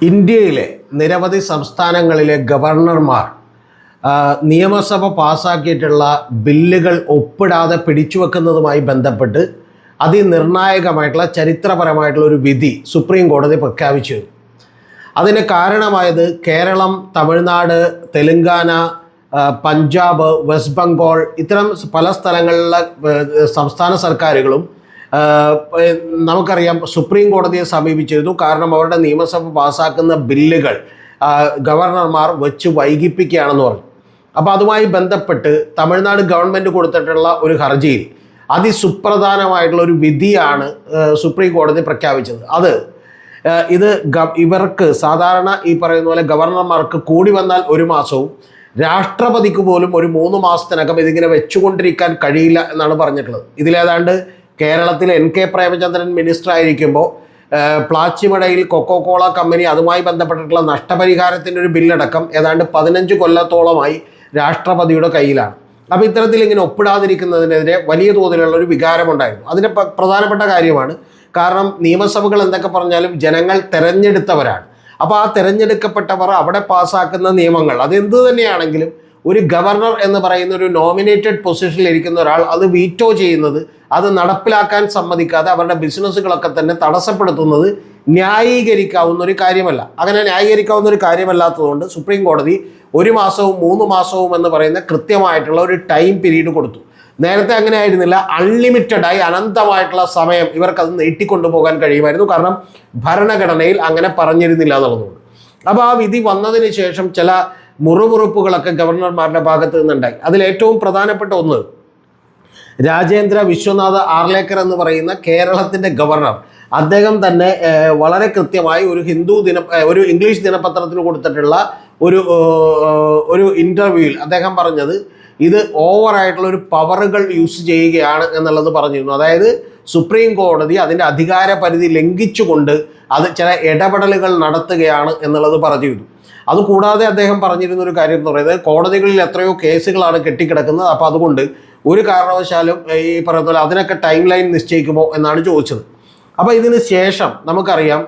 ഇന്ത്യയിലെ നിരവധി സംസ്ഥാനങ്ങളിലെ ഗവർണർമാർ നിയമസഭ പാസ്സാക്കിയിട്ടുള്ള ബില്ലുകൾ ഒപ്പിടാതെ പിടിച്ചുവെക്കുന്നതുമായി ബന്ധപ്പെട്ട് അതിനിർണായകമായിട്ടുള്ള ചരിത്രപരമായിട്ടുള്ള ഒരു വിധി സുപ്രീം കോടതി പ്രഖ്യാപിച്ചു. അതിന് കാരണമായത് കേരളം, തമിഴ്നാട്, തെലുങ്കാന, പഞ്ചാബ്, വെസ്റ്റ് ബംഗാൾ ഇത്തരം പല സ്ഥലങ്ങളിലെ സംസ്ഥാന സർക്കാരുകളും നമുക്കറിയാം സുപ്രീം കോടതിയെ സമീപിച്ചിരുന്നു. കാരണം അവരുടെ നിയമസഭ പാസ്സാക്കുന്ന ബില്ലുകൾ ഗവർണർമാർ വെച്ച് വൈകിപ്പിക്കുകയാണെന്ന് പറഞ്ഞു. അപ്പോൾ അതുമായി ബന്ധപ്പെട്ട് തമിഴ്നാട് ഗവൺമെൻറ് കൊടുത്തിട്ടുള്ള ഒരു ഹർജിയിൽ അതിസുപ്രധാനമായിട്ടുള്ള ഒരു വിധിയാണ് സുപ്രീം കോടതി പ്രഖ്യാപിച്ചത്. ഇത് ഇവർക്ക് സാധാരണ ഈ പറയുന്ന പോലെ ഗവർണർമാർക്ക് കൂടി വന്നാൽ 1 മാസവും രാഷ്ട്രപതിക്ക് പോലും ഒരു 3 മാസത്തിനകം ഇതിങ്ങനെ വെച്ചുകൊണ്ടിരിക്കാൻ കഴിയില്ല എന്നാണ് പറഞ്ഞിട്ടുള്ളത്. ഇതിലേതാണ്ട് കേരളത്തിലെ NK പ്രേമചന്ദ്രൻ മിനിസ്റ്റർ ആയിരിക്കുമ്പോൾ പ്ലാച്ചിമടയിൽ കൊക്കോകോള കമ്പനി അതുമായി ബന്ധപ്പെട്ടിട്ടുള്ള നഷ്ടപരിഹാരത്തിൻ്റെ ഒരു ബില്ലടക്കം ഏതാണ്ട് 15 കൊല്ലത്തോളമായി രാഷ്ട്രപതിയുടെ കയ്യിലാണ്. അപ്പോൾ ഇത്തരത്തിൽ ഇങ്ങനെ ഒപ്പിടാതിരിക്കുന്നതിനെതിരെ വലിയ തോതിലുള്ള ഒരു വികാരമുണ്ടായിരുന്നു. അതിന് പ്രധാനപ്പെട്ട കാര്യമാണ്. കാരണം നിയമസഭകൾ എന്തൊക്കെ പറഞ്ഞാലും ജനങ്ങൾ തെരഞ്ഞെടുത്തവരാണ്. അപ്പോൾ ആ തെരഞ്ഞെടുക്കപ്പെട്ടവർ അവിടെ പാസ്സാക്കുന്ന നിയമങ്ങൾ അതെന്ത് തന്നെയാണെങ്കിലും ഒരു ഗവർണർ എന്ന് പറയുന്ന ഒരു നോമിനേറ്റഡ് പൊസിഷനിൽ ഇരിക്കുന്ന ഒരാൾ അത് വീറ്റോ ചെയ്യുന്നത്, അത് നടപ്പിലാക്കാൻ സമ്മതിക്കാതെ അവരുടെ ബിസിനസ്സുകളൊക്കെ തന്നെ തടസ്സപ്പെടുത്തുന്നത് ന്യായീകരിക്കാവുന്ന ഒരു കാര്യമല്ല. അങ്ങനെ ന്യായീകരിക്കാവുന്ന ഒരു കാര്യമല്ലാത്തതുകൊണ്ട് സുപ്രീം കോടതി 1 മാസവും 3 മാസവും എന്ന് പറയുന്ന കൃത്യമായിട്ടുള്ള ഒരു ടൈം പീരീഡ് കൊടുത്തു. നേരത്തെ അങ്ങനെ ആയിരുന്നില്ല. അൺലിമിറ്റഡായി അനന്തമായിട്ടുള്ള സമയം ഇവർക്കത് നീട്ടിക്കൊണ്ടുപോകാൻ കഴിയുമായിരുന്നു. കാരണം ഭരണഘടനയിൽ അങ്ങനെ പറഞ്ഞിരുന്നില്ല എന്നുള്ളതുകൊണ്ട്. അപ്പോൾ ആ വിധി വന്നതിന് ശേഷം ചില മുറുമുറുപ്പുകളൊക്കെ ഗവർണർമാരുടെ ഭാഗത്ത് നിന്നുണ്ടായി. അതിലേറ്റവും പ്രധാനപ്പെട്ട ഒന്ന്, രാജേന്ദ്ര വിശ്വനാഥ് ആർലേക്കർ എന്ന് പറയുന്ന കേരളത്തിൻ്റെ ഗവർണർ, അദ്ദേഹം തന്നെ വളരെ കൃത്യമായി ഒരു ഇംഗ്ലീഷ് ദിനപത്രത്തിന് കൊടുത്തിട്ടുള്ള ഒരു ഇൻ്റർവ്യൂവിൽ അദ്ദേഹം പറഞ്ഞത് ഇത് ഓവറായിട്ടുള്ള ഒരു പവറുകൾ യൂസ് ചെയ്യുകയാണ് എന്നുള്ളത് പറഞ്ഞിരുന്നു. അതായത് സുപ്രീം കോടതി അതിൻ്റെ അധികാര പരിധി ലംഘിച്ചുകൊണ്ട് അത് ചില ഇടപെടലുകൾ നടത്തുകയാണ് എന്നുള്ളത് പറഞ്ഞിരുന്നു. അതുകൂടാതെ അദ്ദേഹം പറഞ്ഞിരുന്ന ഒരു കാര്യം എന്ന് പറയുന്നത് കോടതികളിൽ എത്രയോ കേസുകളാണ് കെട്ടിക്കിടക്കുന്നത്. അപ്പോൾ അതുകൊണ്ട് ഒരു കാരണവശാലും ഈ പറയുന്ന പോലെ അതിനൊക്കെ ടൈം ലൈൻ നിശ്ചയിക്കുമോ എന്നാണ് ചോദിച്ചത്. അപ്പോൾ ഇതിന് ശേഷം നമുക്കറിയാം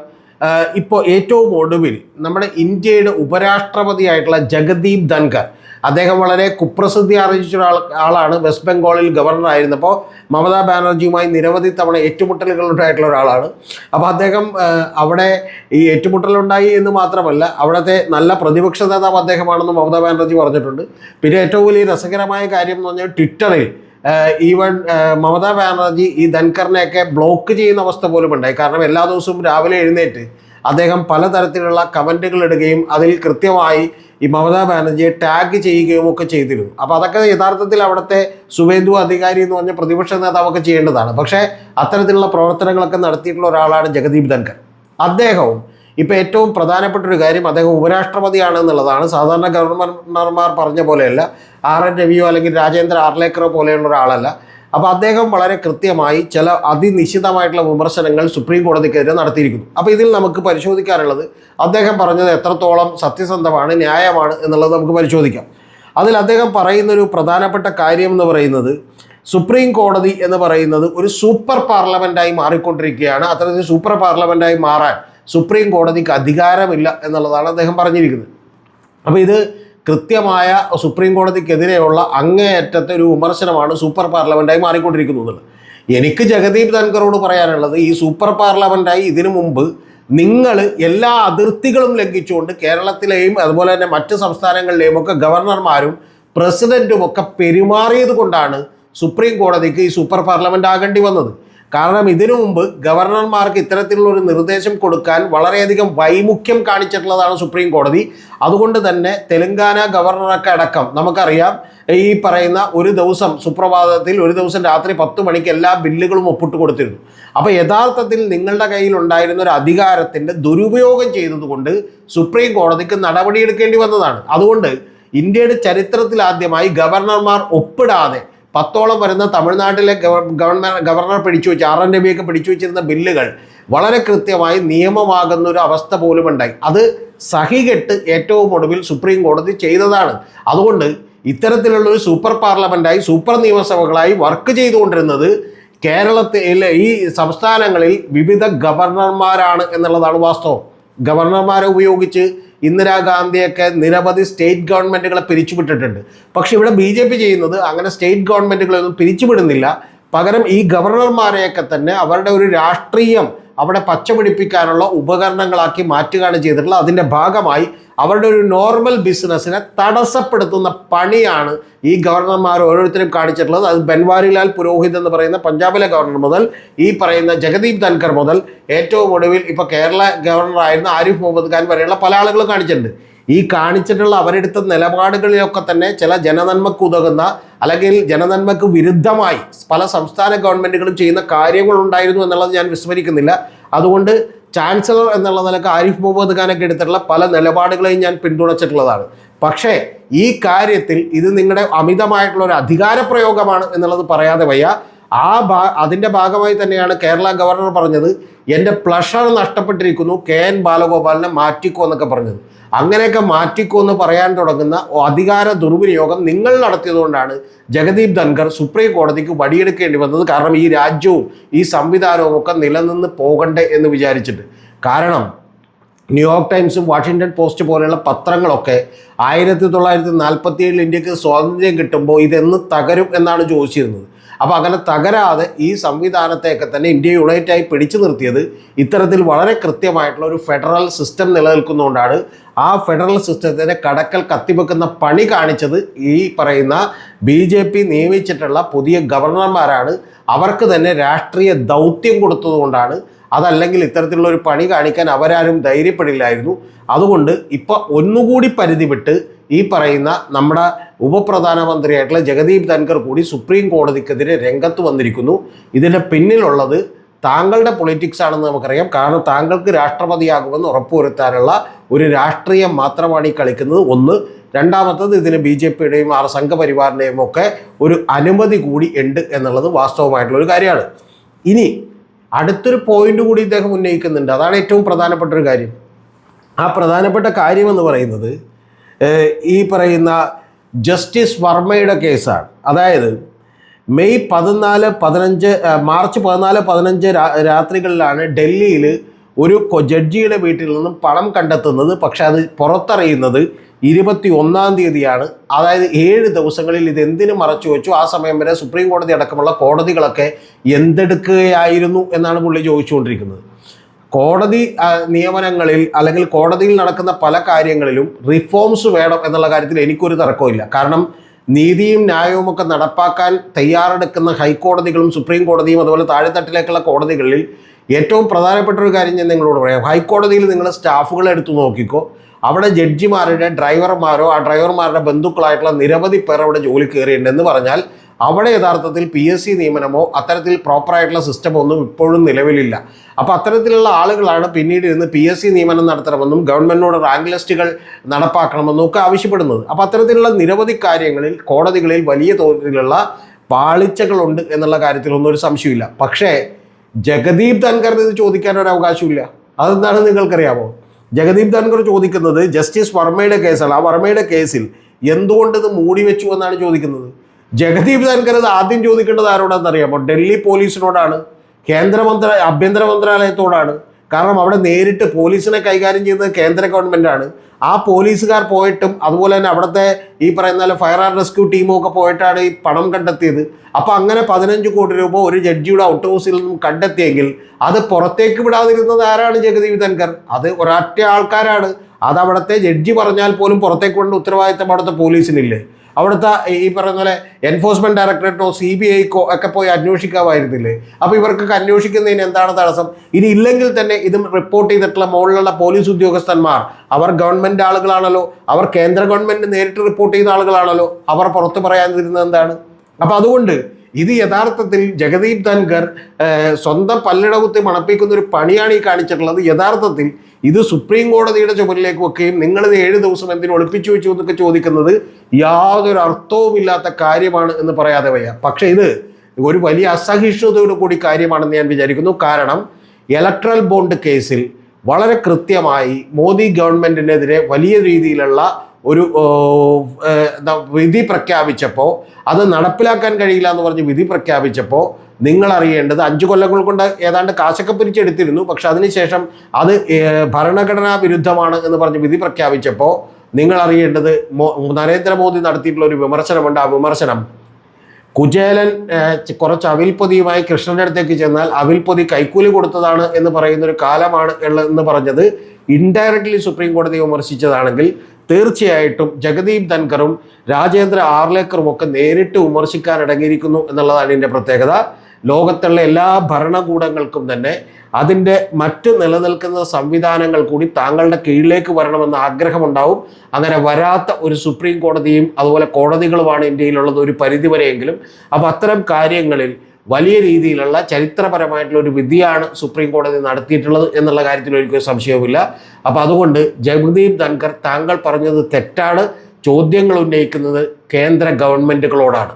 ഇപ്പോൾ ഏറ്റവും ഒടുവിൽ നമ്മുടെ ഇന്ത്യയുടെ ഉപരാഷ്ട്രപതിയായിട്ടുള്ള ജഗദീപ് ധൻഖർ, അദ്ദേഹം വളരെ കുപ്രസിദ്ധി ആർജിച്ച ആളാണ്. വെസ്റ്റ് ബംഗാളിൽ ഗവർണർ ആയിരുന്നപ്പോൾ മമതാ ബാനർജിയുമായി നിരവധി തവണ ഏറ്റുമുട്ടലുകൾ ഉണ്ടായിട്ടുള്ള ഒരാളാണ്. അപ്പോൾ അദ്ദേഹം അവിടെ ഈ ഏറ്റുമുട്ടലുണ്ടായി എന്ന് മാത്രമല്ല അവിടുത്തെ നല്ല പ്രതിപക്ഷ നേതാവ് അദ്ദേഹമാണെന്ന് മമതാ ബാനർജി പറഞ്ഞിട്ടുണ്ട്. പിന്നെ ഏറ്റവും വലിയ രസകരമായ കാര്യം എന്ന് പറഞ്ഞാൽ ട്വിറ്ററിൽ ഈവൻ മമതാ ബാനർജി ഈ ധൻഖറിനെയൊക്കെ ബ്ലോക്ക് ചെയ്യുന്ന അവസ്ഥ പോലും ഉണ്ടായി. കാരണം എല്ലാ ദിവസവും രാവിലെ എഴുന്നേറ്റ് അദ്ദേഹം പലതരത്തിലുള്ള കമൻറ്റുകൾ ഇടുകയും അതിൽ കൃത്യമായി ഈ മമതാ ബാനർജിയെ ടാഗ് ചെയ്യുകയും ഒക്കെ ചെയ്തിരുന്നു. അപ്പോൾ അതൊക്കെ യഥാർത്ഥത്തിൽ അവിടുത്തെ സുവേന്ദു അധികാരി എന്ന് പറഞ്ഞ പ്രതിപക്ഷ നേതാവൊക്കെ ചെയ്യേണ്ടതാണ്. പക്ഷേ അത്തരത്തിലുള്ള പ്രവർത്തനങ്ങളൊക്കെ നടത്തിയിട്ടുള്ള ഒരാളാണ് ജഗദീപ് ധൻഖർ. അദ്ദേഹവും ഇപ്പോൾ ഏറ്റവും പ്രധാനപ്പെട്ട ഒരു കാര്യം, അദ്ദേഹം ഉപരാഷ്ട്രപതിയാണ് എന്നുള്ളതാണ്. സാധാരണ ഗവർണർമാർ പറഞ്ഞ പോലെയല്ല, RN രവിയോ അല്ലെങ്കിൽ രാജേന്ദ്ര ആർലേക്കറോ പോലെയുള്ള ഒരാളല്ല. അപ്പോൾ അദ്ദേഹം വളരെ കൃത്യമായി ചില അതിനിശ്ചിതമായിട്ടുള്ള വിമർശനങ്ങൾ സുപ്രീം കോടതിക്കെതിരെ നടത്തിയിരിക്കുന്നു. അപ്പോൾ ഇതിൽ നമുക്ക് പരിശോധിക്കാനുള്ളത് അദ്ദേഹം പറഞ്ഞത് എത്രത്തോളം സത്യസന്ധമാണ്, ന്യായമാണ് എന്നുള്ളത് നമുക്ക് പരിശോധിക്കാം. അതിൽ അദ്ദേഹം പറയുന്നൊരു പ്രധാനപ്പെട്ട കാര്യം എന്ന് പറയുന്നത് സുപ്രീം കോടതി എന്ന് പറയുന്നത് ഒരു സൂപ്പർ പാർലമെൻറ്റായി മാറിക്കൊണ്ടിരിക്കുകയാണ്. അത്തരത്തിൽ സൂപ്പർ പാർലമെൻറ്റായി മാറാൻ സുപ്രീം കോടതിക്ക് അധികാരമില്ല എന്നുള്ളതാണ് അദ്ദേഹം പറഞ്ഞിരിക്കുന്നത്. അപ്പോൾ ഇത് കൃത്യമായ സുപ്രീം കോടതിക്കെതിരെയുള്ള അങ്ങേയറ്റത്തെ ഒരു വിമർശനമാണ് സൂപ്പർ പാർലമെൻറ്റായി മാറിക്കൊണ്ടിരിക്കുന്നത് എന്നുള്ളത്. എനിക്ക് ജഗദീപ് ധൻഖറോട് പറയാനുള്ളത്, ഈ സൂപ്പർ പാർലമെൻറ്റായി ഇതിനു മുമ്പ് നിങ്ങൾ എല്ലാ അതിർത്തികളും ലംഘിച്ചുകൊണ്ട് കേരളത്തിലെയും അതുപോലെ തന്നെ മറ്റ് സംസ്ഥാനങ്ങളിലെയും ഒക്കെ ഗവർണർമാരും പ്രസിഡൻറ്റും ഒക്കെ പെരുമാറിയത് കൊണ്ടാണ് സുപ്രീം കോടതിക്ക് ഈ സൂപ്പർ പാർലമെൻറ്റ് ആകേണ്ടി വന്നത്. കാരണം ഇതിനു മുമ്പ് ഗവർണർമാർക്ക് ഇത്തരത്തിലുള്ള ഒരു നിർദ്ദേശം കൊടുക്കാൻ വളരെയധികം വൈമുഖ്യം കാണിച്ചിട്ടുള്ളതാണ് സുപ്രീം കോടതി. അതുകൊണ്ട് തന്നെ തെലുങ്കാന ഗവർണറൊക്കെ അടക്കം നമുക്കറിയാം ഈ പറയുന്ന ഒരു ദിവസം സുപ്രഭാതത്തിൽ ഒരു ദിവസം രാത്രി 10 മണിക്ക് എല്ലാ ബില്ലുകളും ഒപ്പിട്ട് കൊടുത്തിരുന്നു. അപ്പോൾ യഥാർത്ഥത്തിൽ നിങ്ങളുടെ കയ്യിൽ ഉണ്ടായിരുന്ന ഒരു അധികാരത്തിൻ്റെ ദുരുപയോഗം ചെയ്തതുകൊണ്ട് സുപ്രീം കോടതിക്ക് നടപടിയെടുക്കേണ്ടി വന്നതാണ്. അതുകൊണ്ട് ഇന്ത്യയുടെ ചരിത്രത്തിൽ ആദ്യമായി ഗവർണർമാർ ഒപ്പിടാതെ 10ഓളം വരുന്ന തമിഴ്നാട്ടിലെ ഗവർണർ പിടിച്ചു വെച്ച് RN രവിയൊക്കെ പിടിച്ചു വെച്ചിരുന്ന ബില്ലുകൾ വളരെ കൃത്യമായി നിയമമാകുന്ന ഒരു അവസ്ഥ പോലും ഉണ്ടായി. അത് സഹികെട്ട് ഏറ്റവും ഒടുവിൽ സുപ്രീം കോടതി ചെയ്തതാണ്. അതുകൊണ്ട് ഇത്തരത്തിലുള്ള ഒരു സൂപ്പർ പാർലമെൻറ്റായി സൂപ്പർ നിയമസഭകളായി വർക്ക് ചെയ്തുകൊണ്ടിരുന്നത് കേരളത്തിലെ ഈ സംസ്ഥാനങ്ങളിൽ വിവിധ ഗവർണർമാരാണ് എന്നുള്ളതാണ് വാസ്തവം. ഗവർണർമാരെ ഉപയോഗിച്ച് ഇന്ദിരാഗാന്ധിയൊക്കെ നിരവധി സ്റ്റേറ്റ് ഗവൺമെൻറ്റുകളെ പിരിച്ചുവിട്ടിട്ടുണ്ട്. പക്ഷെ ഇവിടെ BJP ചെയ്യുന്നത് അങ്ങനെ സ്റ്റേറ്റ് ഗവൺമെൻറ്റുകളൊന്നും പിരിച്ചുവിടുന്നില്ല. പകരം ഈ ഗവർണർമാരെയൊക്കെ തന്നെ അവരുടെ ഒരു രാഷ്ട്രീയം അവിടെ പച്ചപിടിപ്പിക്കാനുള്ള ഉപകരണങ്ങളാക്കി മാറ്റുകയാണ് ചെയ്തിട്ടുള്ളത്. അതിൻ്റെ ഭാഗമായി അവരുടെ ഒരു നോർമൽ ബിസിനസ്സിനെ തടസ്സപ്പെടുത്തുന്ന പണിയാണ് ഈ ഗവർണർമാർ ഓരോരുത്തരും കാണിച്ചിട്ടുള്ളത്. അത് ബൻവാരിലാൽ പുരോഹിത് എന്ന് പറയുന്ന പഞ്ചാബിലെ ഗവർണർ മുതൽ ഈ പറയുന്ന ജഗദീപ് ധൻഖർ മുതൽ ഏറ്റവും ഒടുവിൽ ഇപ്പോൾ കേരള ഗവർണറായിരുന്ന ആരിഫ് മുഹമ്മദ് ഖാൻ വരെയുള്ള പല ആളുകളും കാണിച്ചിട്ടുണ്ട്. ഈ കാണിച്ചിട്ടുള്ള അവരെടുത്ത നിലപാടുകളിലൊക്കെ തന്നെ ചില ജനനന്മക്ക് ഉതകുന്ന അല്ലെങ്കിൽ ജനനന്മക്ക് വിരുദ്ധമായി പല സംസ്ഥാന ഗവൺമെൻറ്റുകളും ചെയ്യുന്ന കാര്യങ്ങളുണ്ടായിരുന്നു എന്നുള്ളത് ഞാൻ വിസ്മരിക്കുന്നില്ല. അതുകൊണ്ട് ചാൻസലർ എന്നുള്ള നിലക്ക് ആരിഫ് മുഹമ്മദ് ഖാനൊക്കെ എടുത്തിട്ടുള്ള പല നിലപാടുകളെയും ഞാൻ പിന്തുണച്ചിട്ടുള്ളതാണ്. പക്ഷേ ഈ കാര്യത്തിൽ ഇത് നിങ്ങളുടെ അമിതമായിട്ടുള്ള ഒരു അധികാര പ്രയോഗമാണ് എന്നുള്ളത് പറയാതെ വയ്യ. അതിൻ്റെ ഭാഗമായി തന്നെയാണ് കേരള ഗവർണർ പറഞ്ഞത് എൻ്റെ പ്ലഷർ നഷ്ടപ്പെട്ടിരിക്കുന്നു, KN ബാലഗോപാലിനെ മാറ്റിക്കോ എന്നൊക്കെ പറഞ്ഞത്. അങ്ങനെയൊക്കെ മാറ്റിക്കോ എന്ന് പറയാൻ തുടങ്ങുന്ന അധികാര ദുർവിനിയോഗം നിങ്ങൾ നടത്തിയതുകൊണ്ടാണ് ജഗദീപ് ധൻഖർ സുപ്രീം കോടതിക്ക് വടിയെടുക്കേണ്ടി വന്നത്. കാരണം ഈ രാജ്യവും ഈ സംവിധാനവും ഒക്കെ നിലനിന്ന് പോകണ്ടേ എന്ന് വിചാരിച്ചിട്ട്. കാരണം ന്യൂയോർക്ക് ടൈംസും വാഷിങ്ടൺ പോസ്റ്റ് പോലെയുള്ള പത്രങ്ങളൊക്കെ 1947 ഇന്ത്യക്ക് സ്വാതന്ത്ര്യം കിട്ടുമ്പോൾ ഇതെന്ന് തകരും എന്നാണ് ചോദിച്ചിരുന്നത്. അപ്പോൾ അങ്ങനെ തകരാതെ ഈ സംവിധാനത്തെയൊക്കെ തന്നെ ഇന്ത്യ യുണൈറ്റായി പിടിച്ചു നിർത്തിയത് ഇത്തരത്തിൽ വളരെ കൃത്യമായിട്ടുള്ള ഒരു ഫെഡറൽ സിസ്റ്റം നിലനിൽക്കുന്നതുകൊണ്ടാണ്. ആ ഫെഡറൽ സിസ്റ്റത്തിനെ കടക്കൽ കത്തിവെക്കുന്ന പണി കാണിച്ചത് ഈ പറയുന്ന BJP നിയമിച്ചിട്ടുള്ള പുതിയ ഗവർണർമാരാണ്. അവർക്ക് തന്നെ രാഷ്ട്രീയ ദൗത്യം കൊടുത്തതുകൊണ്ടാണ്. അതല്ലെങ്കിൽ ഇത്തരത്തിലുള്ള ഒരു പണി കാണിക്കാൻ അവരാരും ധൈര്യപ്പെടില്ലായിരുന്നു. അതുകൊണ്ട് ഇപ്പോൾ ഒന്നുകൂടി പരിധി വിട്ട് ഈ പറയുന്ന നമ്മുടെ ഉപപ്രധാനമന്ത്രിയായിട്ടുള്ള ജഗദീപ് ധൻഖർ കൂടി സുപ്രീം കോടതിക്കെതിരെ രംഗത്ത് വന്നിരിക്കുന്നു. ഇതിൻ്റെ പിന്നിലുള്ളത് താങ്കളുടെ പൊളിറ്റിക്സ് ആണെന്ന് നമുക്കറിയാം. കാരണം താങ്കൾക്ക് രാഷ്ട്രപതിയാകുമെന്ന് ഉറപ്പുവരുത്താനുള്ള ഒരു രാഷ്ട്രീയം മാത്രമാണ് ഈ കളിക്കുന്നത്. ഒന്ന്. രണ്ടാമത്തത് ഇതിന് BJPയുടെയും സംഘപരിവാറിൻ്റെയും ഒക്കെ ഒരു അനുമതി കൂടി ഉണ്ട് എന്നുള്ളത് വാസ്തവമായിട്ടുള്ളൊരു കാര്യമാണ്. ഇനി അടുത്തൊരു പോയിന്റ് കൂടി ഇദ്ദേഹം ഉന്നയിക്കുന്നുണ്ട്. അതാണ് ഏറ്റവും പ്രധാനപ്പെട്ട ഒരു കാര്യം. ആ പ്രധാനപ്പെട്ട കാര്യമെന്ന് പറയുന്നത് ഈ പറയുന്ന ജസ്റ്റിസ് വർമ്മയുടെ കേസാണ്. അതായത് മാർച്ച് 14-15 രാത്രികളിലാണ് ഡൽഹിയിൽ ഒരു ജഡ്ജിയുടെ വീട്ടിൽ നിന്നും പണം കണ്ടെത്തുന്നത്. പക്ഷെ അത് പുറത്തറിയുന്നത് 21-ാം തീയതിയാണ്. അതായത് 7 ദിവസങ്ങളിൽ ഇത് എന്തിനു മറച്ചു വെച്ചു? ആ സമയം വരെ സുപ്രീം കോടതി അടക്കമുള്ള കോടതികളൊക്കെ എന്തെടുക്കുകയായിരുന്നു എന്നാണ് പുള്ളി ചോദിച്ചുകൊണ്ടിരിക്കുന്നത്. കോടതി നിയമനങ്ങളിൽ അല്ലെങ്കിൽ കോടതിയിൽ നടക്കുന്ന പല കാര്യങ്ങളിലും റിഫോംസ് വേണം എന്നുള്ള കാര്യത്തിൽ എനിക്കൊരു തർക്കമില്ല. കാരണം നീതിയും ന്യായവും ഒക്കെ നടപ്പാക്കാൻ തയ്യാറെടുക്കുന്ന ഹൈക്കോടതികളും സുപ്രീം കോടതിയും അതുപോലെ താഴെത്തട്ടിലേക്കുള്ള കോടതികളിൽ ഏറ്റവും പ്രധാനപ്പെട്ട ഒരു കാര്യം ഞാൻ നിങ്ങളോട് പറയാം. ഹൈക്കോടതിയിൽ നിങ്ങൾ സ്റ്റാഫുകളെ എടുത്തു നോക്കിക്കോ. അവിടെ ജഡ്ജിമാരുടെ ഡ്രൈവർമാരോ ആ ഡ്രൈവർമാരുടെ ബന്ധുക്കളായിട്ടുള്ള നിരവധി പേർ അവിടെ ജോലി കയറിയിട്ടുണ്ടെന്ന് പറഞ്ഞാൽ അവിടെ യഥാർത്ഥത്തിൽ PSC നിയമനമോ അത്തരത്തിൽ പ്രോപ്പറായിട്ടുള്ള സിസ്റ്റമോ ഒന്നും ഇപ്പോഴും നിലവിലില്ല. അപ്പോൾ അത്തരത്തിലുള്ള ആളുകളാണ് പിന്നീട് ഇരുന്ന് PSC നിയമനം നടത്തണമെന്നും ഗവൺമെൻറ്റിനോട് റാങ്ക് ലിസ്റ്റുകൾ നടപ്പാക്കണമെന്നും ഒക്കെ ആവശ്യപ്പെടുന്നത്. അപ്പോൾ അത്തരത്തിലുള്ള നിരവധി കാര്യങ്ങളിൽ കോടതികളിൽ വലിയ തോതിലുള്ള പാളിച്ചകളുണ്ട് എന്നുള്ള കാര്യത്തിലൊന്നും ഒരു സംശയമില്ല. പക്ഷേ ജഗദീപ് ധൻഖറിന് ഇത് ചോദിക്കാൻ ഒരു അവകാശമില്ല. അതെന്താണ് നിങ്ങൾക്കറിയാമോ? ജഗദീപ് ധൻഖർ ചോദിക്കുന്നത് ജസ്റ്റിസ് വർമ്മയുടെ കേസാണ്. ആ വർമ്മയുടെ കേസിൽ എന്തുകൊണ്ട് ഇത് മൂടി വെച്ചു എന്നാണ് ചോദിക്കുന്നത്. ജഗദീപ് ധൻഖർ ഇത് ആദ്യം ചോദിക്കേണ്ടത് ആരോടാണെന്നറിയാമോ? ഡൽഹി പോലീസിനോടാണ്, ആഭ്യന്തര മന്ത്രാലയത്തോടാണ്. കാരണം അവിടെ നേരിട്ട് പോലീസിനെ കൈകാര്യം ചെയ്യുന്നത് കേന്ദ്ര ഗവൺമെൻറ്റാണ്. ആ പോലീസുകാർ പോയിട്ടും അതുപോലെ തന്നെ അവിടുത്തെ ഈ പറയുന്ന ഫയർ ആൻഡ് റെസ്ക്യൂ ടീമും ഒക്കെ പോയിട്ടാണ് ഈ പണം കണ്ടെത്തിയത്. അപ്പോൾ അങ്ങനെ 15 കോടി രൂപ ഒരു ജഡ്ജിയുടെ ഔട്ട് ഹൗസിൽ നിന്നും കണ്ടെത്തിയെങ്കിൽ അത് പുറത്തേക്ക് വിടാതിരുന്നത് ആരാണ്? ജഗദീപ് ധൻഖർ. അത് ഒരൊറ്റ ആൾക്കാരാണ്. അത് അവിടുത്തെ ജഡ്ജി പറഞ്ഞാൽ പോലും പുറത്തേക്ക് വിടേണ്ട ഉത്തരവാദിത്തം അവിടുത്തെ പോലീസിനില്ലേ? അവിടുത്തെ ഈ പറയുന്ന പോലെ എൻഫോഴ്സ്മെൻറ്റ് ഡയറക്ടറേറ്റോ CBIക്കോ ഒക്കെ പോയി അന്വേഷിക്കാമായിരുന്നില്ലേ? അപ്പോൾ ഇവർക്കൊക്കെ അന്വേഷിക്കുന്നതിന് എന്താണ് തടസ്സം? ഇനി ഇല്ലെങ്കിൽ തന്നെ ഇത് റിപ്പോർട്ട് ചെയ്തിട്ടുള്ള മുകളിലുള്ള പോലീസ് ഉദ്യോഗസ്ഥന്മാർ അവർ ഗവൺമെൻറ് ആളുകളാണല്ലോ, അവർ കേന്ദ്ര ഗവൺമെൻറ് നേരിട്ട് റിപ്പോർട്ട് ചെയ്ത ആളുകളാണല്ലോ, അവർ പുറത്ത് പറയാതിരുന്നത് എന്താണ്? അപ്പോൾ അതുകൊണ്ട് ഇത് യഥാർത്ഥത്തിൽ ജഗദീപ് ധൻഖർ സ്വന്തം പല്ലിടകുത്തി മണപ്പിക്കുന്ന ഒരു പണിയാണ് ഈ കാണിച്ചിട്ടുള്ളത്. യഥാർത്ഥത്തിൽ ഇത് സുപ്രീം കോടതിയുടെ ചുമലിലേക്ക് വെക്കുകയും നിങ്ങളിത് 7 ദിവസം എന്തിനു ഒളിപ്പിച്ചു വെച്ചു എന്നൊക്കെ ചോദിക്കുന്നത് യാതൊരു അർത്ഥവുമില്ലാത്ത കാര്യമാണ് എന്ന് പറയാതെ വയ്യ. പക്ഷേ ഇത് ഒരു വലിയ അസഹിഷ്ണുതയോടു കൂടി കാര്യമാണെന്ന് ഞാൻ വിചാരിക്കുന്നു. കാരണം ഇലക്ട്രൽ ബോണ്ട് കേസിൽ വളരെ കൃത്യമായി മോദി ഗവൺമെൻറ്റിനെതിരെ വലിയ രീതിയിലുള്ള ഒരു വിധി പ്രഖ്യാപിച്ചപ്പോൾ അത് നടപ്പിലാക്കാൻ കഴിയില്ല എന്ന് പറഞ്ഞ് വിധി പ്രഖ്യാപിച്ചപ്പോൾ നിങ്ങൾ അറിയേണ്ടത് 5 കൊല്ലങ്ങൾ കൊണ്ട് ഏതാണ്ട് കാശൊക്കെ പിരിച്ചെടുത്തിരുന്നു. പക്ഷെ അതിനുശേഷം അത് ഭരണഘടനാ വിരുദ്ധമാണ് എന്ന് പറഞ്ഞ് വിധി പ്രഖ്യാപിച്ചപ്പോൾ നിങ്ങൾ അറിയേണ്ടത് നരേന്ദ്രമോദി നടത്തിയിട്ടുള്ള ഒരു വിമർശനമുണ്ട്. ആ വിമർശനം കുചേലൻ കുറച്ച് അവിൽപ്പൊതിയുമായി കൃഷ്ണന്റെ അടുത്തേക്ക് ചെന്നാൽ അവിൽപ്പൊതി കൈക്കൂലി കൊടുത്തതാണ് എന്ന് പറയുന്ന ഒരു കാലമാണ് എന്ന് പറഞ്ഞത് ഇൻഡയറക്ട്ലി സുപ്രീം കോടതി വിമർശിച്ചതാണെങ്കിൽ തീർച്ചയായിട്ടും ജഗദീപ് ധൻഖറും രാജേന്ദ്ര ആർലേക്കറും ഒക്കെ നേരിട്ട് വിമർശിക്കാൻ അടങ്ങിയിരിക്കുന്നു എന്നുള്ളതാണ് ഇതിൻ്റെ പ്രത്യേകത. ലോകത്തുള്ള എല്ലാ ഭരണകൂടങ്ങൾക്കും തന്നെ അതിൻ്റെ മറ്റ് നിലനിൽക്കുന്ന സംവിധാനങ്ങൾ കൂടി താങ്കളുടെ കീഴിലേക്ക് വരണമെന്ന ആഗ്രഹമുണ്ടാവും. അങ്ങനെ വരാത്ത ഒരു സുപ്രീം കോടതിയും അതുപോലെ കോടതികളുമാണ് ഇന്ത്യയിലുള്ളത് ഒരു പരിധിവരെയെങ്കിലും. അപ്പോൾ അത്തരം കാര്യങ്ങളിൽ വലിയ രീതിയിലുള്ള ചരിത്രപരമായിട്ടുള്ള ഒരു വിധിയാണ് സുപ്രീം കോടതി നടത്തിയിട്ടുള്ളത് എന്നുള്ള കാര്യത്തിൽ ഒരിക്കലും സംശയവുമില്ല. അപ്പോൾ അതുകൊണ്ട് ജഗദീപ് ധൻഖർ താങ്കൾ പറഞ്ഞത് തെറ്റാണ്. ചോദ്യങ്ങൾ ഉന്നയിക്കുന്നത് കേന്ദ്ര ഗവൺമെൻറ്റുകളോടാണ്.